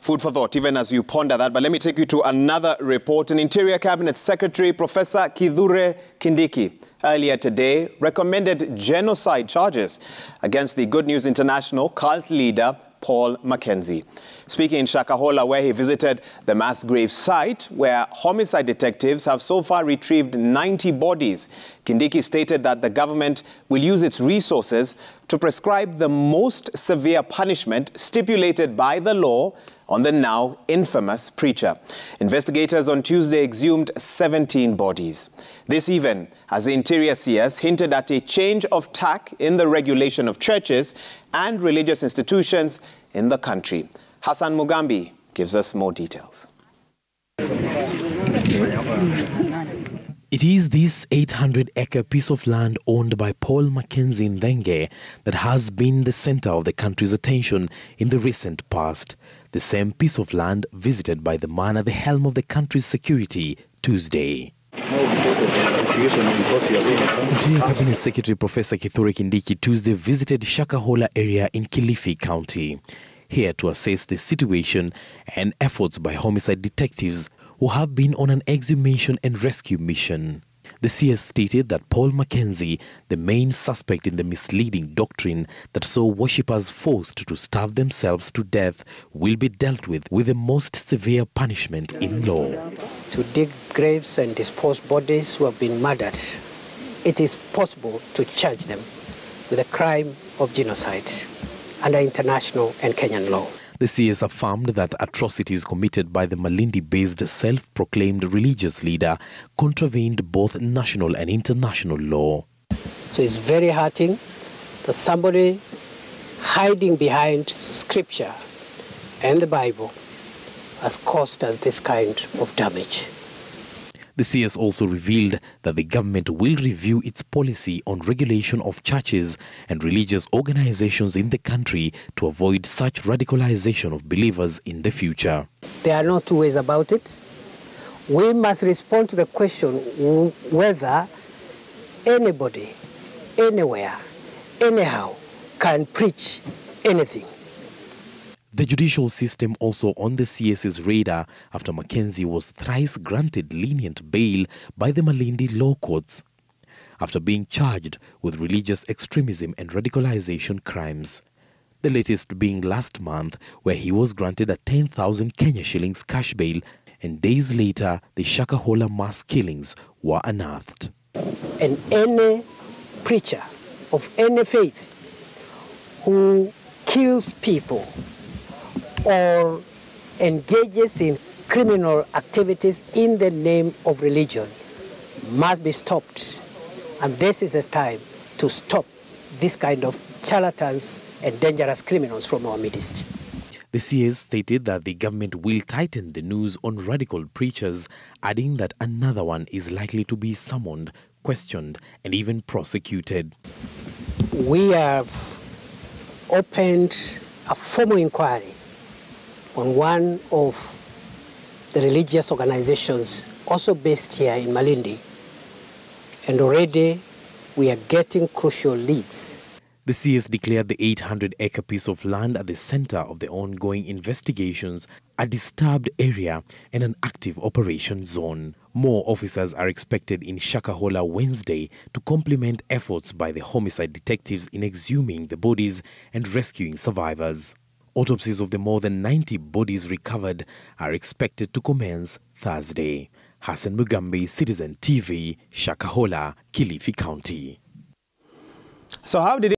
Food for thought, even as you ponder that. But let me take you to another report. An Interior Cabinet Secretary, Professor Kithure Kindiki, earlier today recommended genocide charges against the Good News International cult leader, Paul Makenzie. Speaking in Shakahola, where he visited the mass grave site, where homicide detectives have so far retrieved 90 bodies, Kindiki stated that the government will use its resources to prescribe the most severe punishment stipulated by the law on the now infamous preacher. Investigators on Tuesday exhumed 17 bodies. This even as the Interior CS hinted at a change of tack in the regulation of churches and religious institutions in the country. Hassan Mugambi gives us more details. It is this 800-acre piece of land owned by Paul Makenzie in Ndenge that has been the center of the country's attention in the recent past. The same piece of land visited by the man at the helm of the country's security Tuesday. Interior Cabinet Secretary Professor Kithure Kindiki Tuesday visited Shakahola area in Kilifi County, here to assess the situation and efforts by homicide detectives who have been on an exhumation and rescue mission. The CS stated that Paul Makenzie, the main suspect in the misleading doctrine that saw worshippers forced to starve themselves to death, will be dealt with the most severe punishment in law. To dig graves and dispose bodies who have been murdered, it is possible to charge them with a crime of genocide under international and Kenyan law. The CS affirmed that atrocities committed by the Malindi-based self-proclaimed religious leader contravened both national and international law. So it's very hurting that somebody hiding behind scripture and the Bible has caused us this kind of damage. The CS also revealed that the government will review its policy on regulation of churches and religious organizations in the country to avoid such radicalization of believers in the future. There are no two ways about it. We must respond to the question whether anybody, anywhere, anyhow, can preach anything. The judicial system also on the CS's radar after Makenzie was thrice granted lenient bail by the Malindi law courts after being charged with religious extremism and radicalization crimes. The latest being last month, where he was granted a 10,000 Kenya shillings cash bail, and days later the Shakahola mass killings were unearthed. And any preacher of any faith who kills people or engages in criminal activities in the name of religion must be stopped. And this is the time to stop this kind of charlatans and dangerous criminals from our midst. The CS stated that the government will tighten the noose on radical preachers, adding that another one is likely to be summoned, questioned, and even prosecuted. We have opened a formal inquiry on one of the religious organizations also based here in Malindi, and already we are getting crucial leads. The CS declared the 800-acre piece of land at the center of the ongoing investigations a disturbed area and an active operation zone. More officers are expected in Shakahola Wednesday to complement efforts by the homicide detectives in exhuming the bodies and rescuing survivors. Autopsies of the more than 90 bodies recovered are expected to commence Thursday. Hassan Mugambi, Citizen TV, Shakahola, Kilifi County. So how did